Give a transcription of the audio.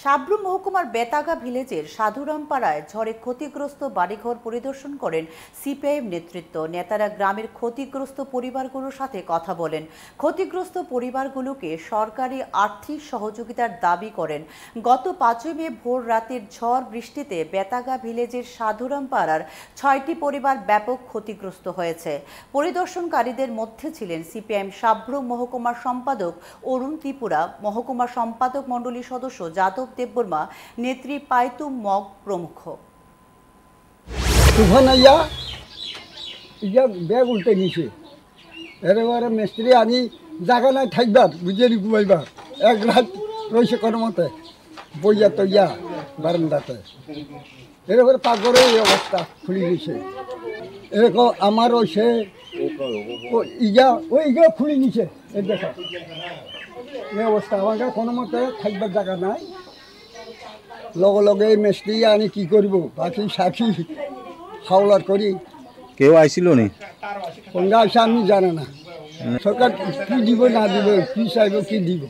সাব্রু মহকুমার বেতাগা ভিলেজের সাধুরামপাড়ায় ঝড়ে ক্ষতিগ্রস্ত বাড়িঘর পরিদর্শন করেন সিপিআইএম নেতৃত্ব। নেতারা গ্রামের ক্ষতিগ্রস্ত পরিবারগুলোর সাথে কথা বলেন। ক্ষতিগ্রস্ত পরিবারগুলোকে সরকারি আর্থিক সহযোগিতার দাবি করেন। গত 5 মে ভোর রাতের ঝড় বৃষ্টিতে বেতাগা ভিলেজের সাধুরামপাড়ার 6টি পরিবার ব্যাপক ক্ষতিগ্রস্ত হয়েছে। পরিদর্শনকারীদের মধ্যে ছিলেন সিপিআইএম সাব্রু মহকুমার সম্পাদক অরুণ ত্রিপুরা, মহকুমার সম্পাদক মণ্ডলীর সদস্য যাদব দেববর্মা, নেত্রী পাইতু মগ প্রমুখ। তুফান আইয়া ইয়া ব্যাগ উল্টে নিছে, এবারে মিস্ত্রি আনি জায়গা নাই থাকবার, বুঝে নি ঘুমাইবার। এক রাত রয়েছে কোনো মতে বইয়া তৈয়া বারান্দাতে, এরপরে পাগরে এই অবস্থা খুলি নিছে। এরকম আমার সে ইয়া খুলি নিছে, এই দেখা এই অবস্থা। আমার কোনো মতে থাকবার জায়গা নাই। লগে লগে মিস্ত্রি আনি কি করব, বাকি সাক্ষী হাওলার করি। কেউ আইছিল নি? কোনটা আসে আমি জানে না। সরকার কি দিব না দিব, কি চাইব কি দিব।